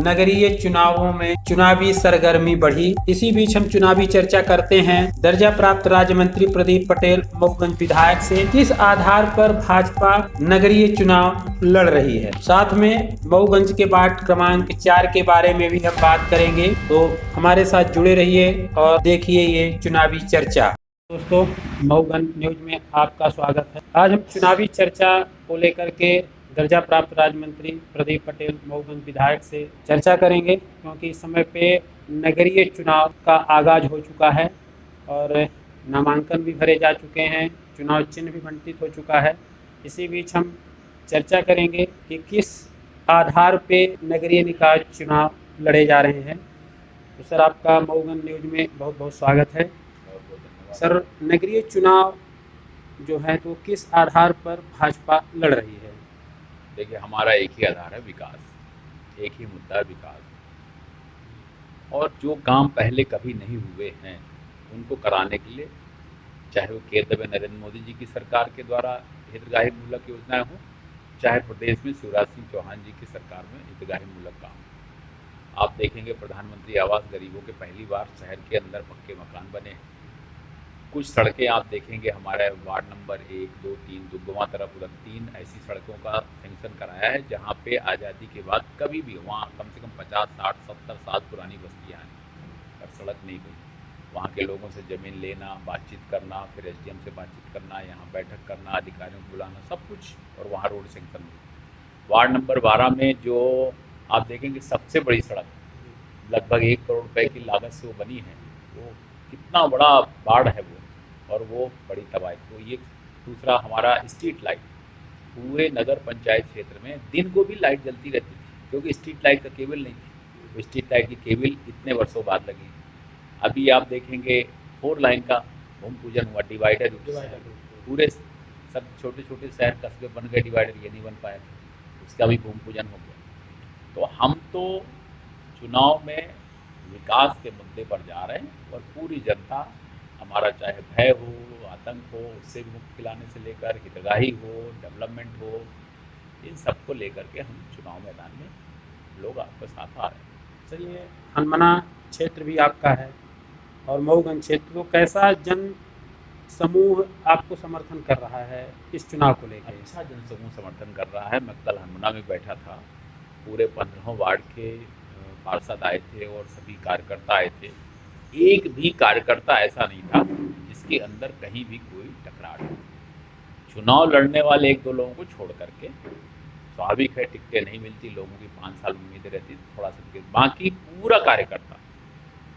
नगरीय चुनावों में चुनावी सरगर्मी बढ़ी। इसी बीच हम चुनावी चर्चा करते हैं दर्जा प्राप्त राज्य मंत्री प्रदीप पटेल मऊगंज विधायक से किस आधार पर भाजपा नगरीय चुनाव लड़ रही है। साथ में मऊगंज के वार्ड क्रमांक 4 के बारे में भी हम बात करेंगे, तो हमारे साथ जुड़े रहिए और देखिए ये चुनावी चर्चा। दोस्तों, मऊगंज न्यूज में आपका स्वागत है। आज हम चुनावी चर्चा को लेकर के दर्जा प्राप्त राज्य मंत्री प्रदीप पटेल मऊगंज विधायक से चर्चा करेंगे, क्योंकि इस समय पे नगरीय चुनाव का आगाज हो चुका है और नामांकन भी भरे जा चुके हैं, चुनाव चिन्ह भी बंटित हो चुका है। इसी बीच हम चर्चा करेंगे कि किस आधार पे नगरीय निकाय चुनाव लड़े जा रहे हैं। तो सर, आपका मऊगंज न्यूज में बहुत बहुत स्वागत है। सर, नगरीय चुनाव जो है तो किस आधार पर भाजपा लड़ रही है? देखिए, हमारा एक ही आधार है, विकास। एक ही मुद्दा है, विकास। और जो काम पहले कभी नहीं हुए हैं उनको कराने के लिए, चाहे वो केंद्र में नरेंद्र मोदी जी की सरकार के द्वारा हितग्राही मूलक योजनाएं हों, चाहे प्रदेश में शिवराज सिंह चौहान जी की सरकार में हितग्राही मूलक काम। आप देखेंगे प्रधानमंत्री आवास गरीबों के पहली बार शहर के अंदर पक्के मकान बने हैं। कुछ सड़कें आप देखेंगे, हमारे वार्ड नंबर 1, 2, 3 दुग्गवा तरफ उधर 3 ऐसी सड़कों का सेंक्शन कराया है जहां पे आज़ादी के बाद कभी भी वहां कम से कम 50, 60, 70 साल पुरानी बस्तियां हैं पर सड़क नहीं बनी। वहां के लोगों से ज़मीन लेना, बातचीत करना, फिर एसडीएम से बातचीत करना, यहाँ बैठक करना, अधिकारियों को बुलाना, सब कुछ, और वहाँ रोड सेंक्शन हुई। वार्ड नंबर 12 में जो आप देखेंगे सबसे बड़ी सड़क लगभग 1 करोड़ रुपए की लागत से वो बनी है, वो कितना बड़ा बाढ़ है वो, और वो बड़ी तबाही। तो ये दूसरा हमारा स्ट्रीट लाइट, पूरे नगर पंचायत क्षेत्र में दिन को भी लाइट जलती रहती थी क्योंकि स्ट्रीट लाइट का केबल नहीं थी। वो स्ट्रीट लाइट की केबल इतने वर्षों बाद लगी। अभी आप देखेंगे 4 लाइन का भूमि पूजन हुआ, डिवाइडर पूरे सब छोटे छोटे शहर कस्बे बन गए, डिवाइडर ये नहीं बन पाया था, उसका भी भूमि पूजन हो गया। तो हम तो चुनाव में विकास के मुद्दे पर जा रहे हैं और पूरी जनता, हमारा चाहे भय हो, आतंक हो, उससे भी मुक्त दिलाने से लेकर हितग्राही हो, डेवलपमेंट हो, इन सबको लेकर के हम चुनाव मैदान में लोग आपके साथ आ रहे हैं। सर, ये हनुमाना क्षेत्र भी आपका है और मऊगंज क्षेत्र, तो कैसा जन समूह आपको समर्थन कर रहा है इस चुनाव को लेकर? अच्छा जनसमूह समर्थन कर रहा है। मैं कल हनुमाना में बैठा था, पूरे 15 वार्ड के पार्षद आए थे और सभी कार्यकर्ता आए थे। एक भी कार्यकर्ता ऐसा नहीं था जिसके अंदर कहीं भी कोई टकरार हो। चुनाव लड़ने वाले 1-2 लोगों को छोड़ करके, स्वाभाविक है टिकटें नहीं मिलती, लोगों की 5 साल उम्मीदें रहती, थोड़ा सा। बाकी पूरा कार्यकर्ता,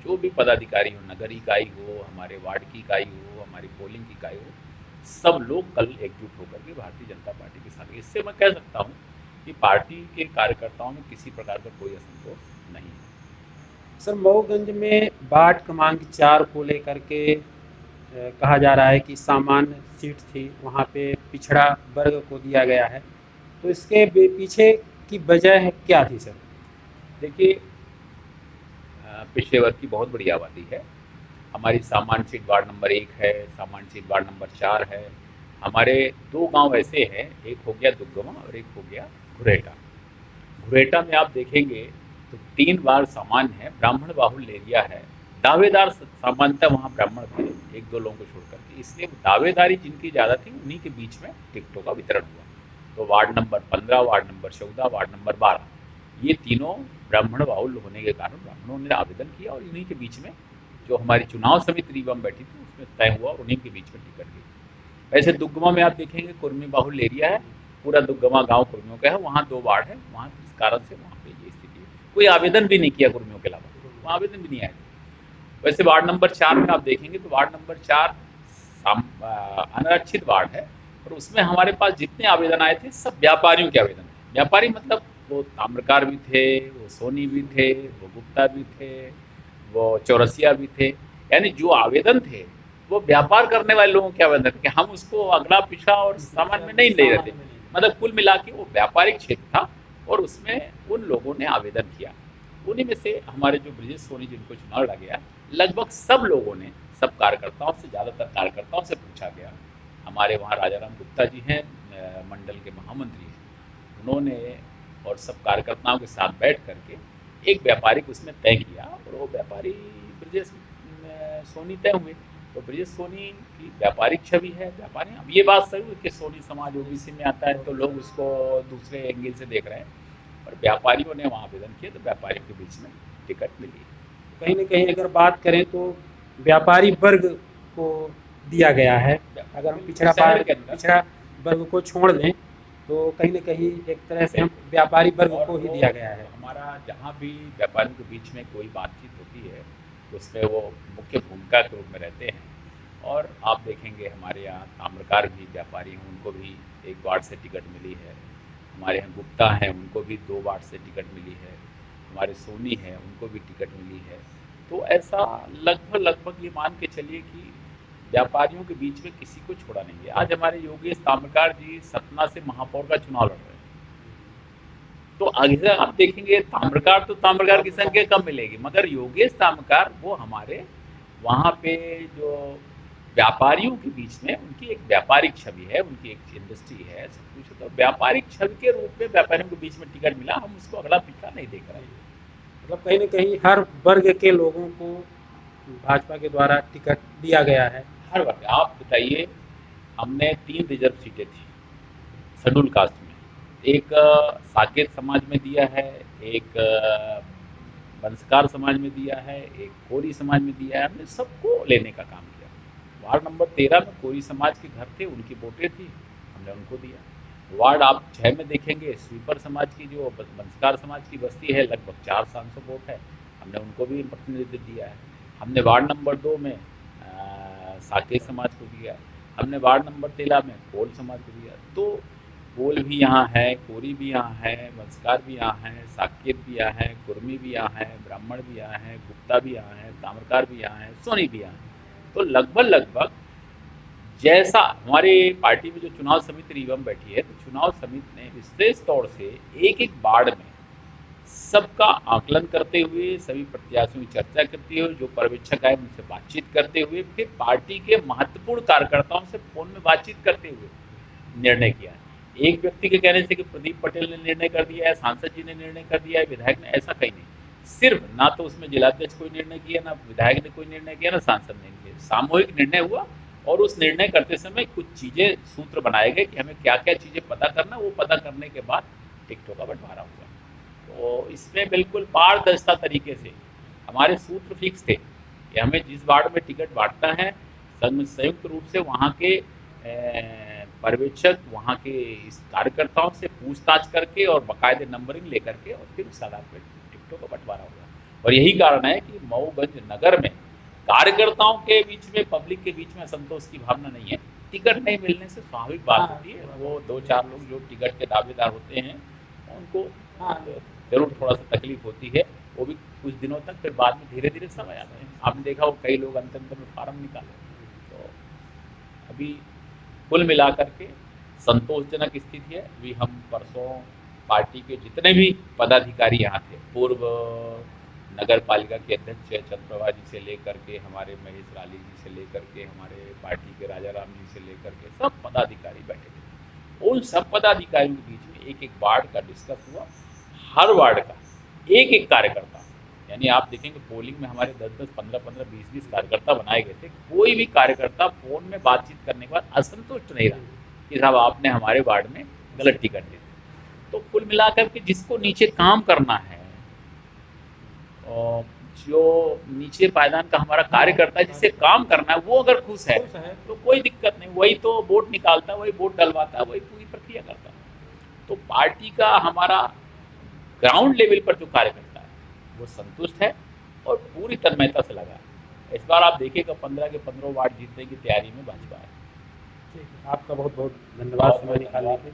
जो भी पदाधिकारी हो, नगर इकाई हो, हमारे वार्ड की इकाई हो, हमारी पोलिंग की इकाई हो, सब लोग कल एकजुट होकर के भारतीय जनता पार्टी के साथ। इससे मैं कह सकता हूँ कि पार्टी के कार्यकर्ताओं में किसी प्रकार का कोई असंतोष नहीं है। सर, मऊगंज में वार्ड क्रमांक 4 को लेकर के कहा जा रहा है कि सामान्य सीट थी, वहाँ पे पिछड़ा वर्ग को दिया गया है, तो इसके पीछे की वजह क्या थी सर? देखिए, पिछड़े वर्ग की बहुत बड़ी आबादी है। हमारी सामान्य सीट वार्ड नंबर 1 है, सामान्य सीट वार्ड नंबर 4 है। हमारे 2 गांव ऐसे हैं, एक हो गया दुग्गवा और एक हो गया घुरेटा। घुरेटा में आप देखेंगे तो 3 बार सामान्य है, ब्राह्मण बाहुल्य एरिया है। दावेदार सामान्यतः वहाँ ब्राह्मण थे, 1-2 लोगों को छोड़ करके, इसलिए दावेदारी जिनकी ज़्यादा थी उन्हीं के बीच में टिकटों का वितरण हुआ। तो ward number 15, ward number 14, ward number 12, ये तीनों ब्राह्मण बाहुल्य होने के कारण ब्राह्मणों ने आवेदन किया और इन्हीं के बीच में जो हमारी चुनाव समिति रिवम बैठी थी उसमें तय हुआ और उन्हीं के बीच में टिकट गई। वैसे दुग्गवा में आप देखेंगे कुर्मी बाहुल्य एरिया है, पूरा दुग्गवा गांव कुर्मियों का है, वहाँ 2 वार्ड है, वहाँ इस कारण से वहाँ पे ये स्थिति है। कोई आवेदन भी नहीं किया कुर्मियों के अलावा, वहाँ आवेदन भी नहीं आया। वैसे वार्ड नंबर 4 में आप देखेंगे तो वार्ड नंबर 4 अनारक्षित वार्ड है और उसमें हमारे पास जितने आवेदन आए थे सब व्यापारियों के आवेदन थे। व्यापारी मतलब वो ताम्रकार भी थे, वो सोनी भी थे, वो गुप्ता भी थे, वो चौरसिया भी थे, यानी जो आवेदन थे वो व्यापार करने वाले लोगों के आवेदन थे कि हम उसको अगला पिछड़ा और सामान्य में नहीं ले रहे थे। मतलब कुल मिला के वो व्यापारिक क्षेत्र था और उसमें उन लोगों ने आवेदन किया। उन्हीं में से हमारे जो ब्रजेश सोनी जिनको चुनाव लड़ा गया, लगभग सब लोगों ने, सब कार्यकर्ताओं से, ज़्यादातर कार्यकर्ताओं से पूछा गया। हमारे वहाँ राजाराम गुप्ता जी हैं, मंडल के महामंत्री हैं, उन्होंने और सब कार्यकर्ताओं के साथ बैठ करके एक व्यापारिक उसमें तय किया और वो व्यापारी ब्रजेश सोनी तय हुए। तो ब्रजेश सोनी की व्यापारिक छवि है, व्यापारी। अब ये बात सही है कि सोनी समाज ओबीसी में आता है तो लोग उसको दूसरे एंगल से देख रहे हैं, और व्यापारियों ने वहाँ आवेदन किया तो व्यापारियों के बीच में टिकट मिली। कहीं न कहीं अगर बात करें तो व्यापारी वर्ग को दिया गया है। अगर हम शहर के अंदर पिछड़ा वर्ग को छोड़ दें तो कहीं न कहीं एक तरह से हम व्यापारी वर्ग और को ही वो दिया गया है। हमारा जहाँ भी व्यापारियों के बीच में कोई बातचीत होती है तो उसमें वो मुख्य भूमिका के रूप में रहते हैं। और आप देखेंगे हमारे यहाँ ताम्रकार भी व्यापारी हैं, उनको भी 1 वार्ड से टिकट मिली है। हमारे यहाँ गुप्ता हैं, उनको भी 2 वार्ड से टिकट मिली है। हमारे सोनी हैं, उनको भी टिकट मिली है। तो ऐसा लगभग ये मान के चलिए कि व्यापारियों के बीच में किसी को छोड़ा नहीं है। आज हमारे योगेश ताम्रकार जी सतना से महापौर का चुनाव लड़ रहे हैं, तो अगर आप देखेंगे ताम्रकार की संख्या कम मिलेगी, मगर योगेश ताम्रकार वो हमारे वहाँ पे जो व्यापारियों के बीच में उनकी एक व्यापारिक छवि है, उनकी एक इंडस्ट्री है, सब कुछ है। तो व्यापारिक छवि के रूप में व्यापारियों के बीच में टिकट मिला, हम उसको अगला पिछड़ा नहीं देख रहे हैं। मतलब कहीं न कहीं हर वर्ग के लोगों को भाजपा के द्वारा टिकट दिया गया है। हर वर्ग। आप बताइए, हमने 3 रिजर्व सीटें थी शेड्यूल कास्ट में, एक साकेत समाज में दिया है, एक वंशकार समाज में दिया है, एक कोरी समाज में दिया है। हमने सबको लेने का काम किया। वार्ड नंबर 13 में कोरी समाज के घर थे, उनकी वोटें थी, हमने उनको दिया। वार्ड आप 6 में देखेंगे, स्वीपर समाज की जो वंशकार समाज की बस्ती है, लगभग 400 वोट है, हमने उनको भी प्रतिनिधित्व दिया है। हमने वार्ड नंबर 2 में साकेत समाज को दिया। हमने वार्ड नंबर 13 में कोल समाज को दिया। तो कोल भी यहाँ है, कोरी भी यहाँ है, वंशकार भी यहाँ है, साकेत भी यहाँ है, कुर्मी भी यहाँ है, ब्राह्मण भी यहाँ है, गुप्ता भी यहाँ है, ताम्रकार भी यहाँ है, सोनी भी यहाँ है। तो लगभग जैसा हमारे पार्टी में जो चुनाव समिति रिवम बैठी है, तो चुनाव समिति ने विशेष तौर से एक वार्ड में सबका आकलन करते हुए, सभी प्रत्याशियों की चर्चा करते हुए, जो पर्यवेक्षक आए उनसे बातचीत करते हुए, फिर पार्टी के महत्वपूर्ण कार्यकर्ताओं से फोन में बातचीत करते हुए निर्णय किया है। एक व्यक्ति के कहने से कि प्रदीप पटेल ने निर्णय कर दिया है, सांसद जी ने निर्णय कर दिया है, विधायक ने, ऐसा कहीं नहीं। सिर्फ ना तो उसमें जिलाध्यक्ष कोई निर्णय किया, ना विधायक ने कोई निर्णय किया, ना सांसद ने किया। सामूहिक निर्णय हुआ और उस निर्णय करते समय कुछ चीज़ें, सूत्र बनाए गए कि हमें क्या क्या चीज़ें पता करना, वो पता करने के बाद टिकटों का बंटवारा हुआ। तो इसमें बिल्कुल पारदर्शिता तरीके से हमारे सूत्र फिक्स थे कि हमें जिस वार्ड में टिकट बांटना है, संयुक्त रूप से वहाँ के पर्यवेक्षक, वहाँ के इस कार्यकर्ताओं से पूछताछ करके और बाकायदे नंबरिंग लेकर के और फिर उस आधार पर टिकटों का बंटवारा हुआ। और यही कारण है कि मऊगंज नगर में कार्यकर्ताओं के बीच में, पब्लिक के बीच में असंतोष की भावना नहीं है। टिकट नहीं मिलने से स्वाभाविक बात होती है, वो 2-4 लोग जो टिकट के दावेदार होते हैं उनको जरूर थोड़ा सा तकलीफ होती है, वो भी कुछ दिनों तक, फिर बाद में धीरे धीरे समय आता है। आपने देखा वो कई लोग अंत में फार्म निकाले। तो अभी कुल मिलाकर के संतोषजनक स्थिति है। अभी हम परसों पार्टी के जितने भी पदाधिकारी यहाँ थे, पूर्व नगर पालिका के अध्यक्ष चंद्रप्रभा जी से लेकर के, हमारे महेश राली जी से लेकर के, हमारे पार्टी के राजा राम जी से लेकर के, सब पदाधिकारी बैठे थे। उन सब पदाधिकारियों के बीच में एक वार्ड का डिस्कस हुआ। हर वार्ड का एक कार्यकर्ता, यानी आप देखेंगे पोलिंग में हमारे 10-10, 15-15, 20-20 कार्यकर्ता बनाए गए थे। कोई भी कार्यकर्ता फोन में बातचीत करने के बाद असंतुष्ट नहीं रहा कि साहब आपने हमारे वार्ड में गलत टिकट दे दिया। तो कुल मिलाकर के जिसको नीचे काम करना है, जो नीचे पायदान का हमारा कार्यकर्ता है, जिससे काम करना है, वो अगर खुश है तो कोई दिक्कत नहीं। वही तो वोट निकालता है, वही वोट डलवाता है, वही पूरी प्रक्रिया करता है। तो पार्टी का हमारा ग्राउंड लेवल पर जो कार्यकर्ता है वो संतुष्ट है और पूरी तन्मयता से लगा है। इस बार आप देखिएगा 15 के 15 वार्ड जीतने की तैयारी में भाजपा है। ठीक है, आपका बहुत बहुत धन्यवाद समय निकालने के लिए।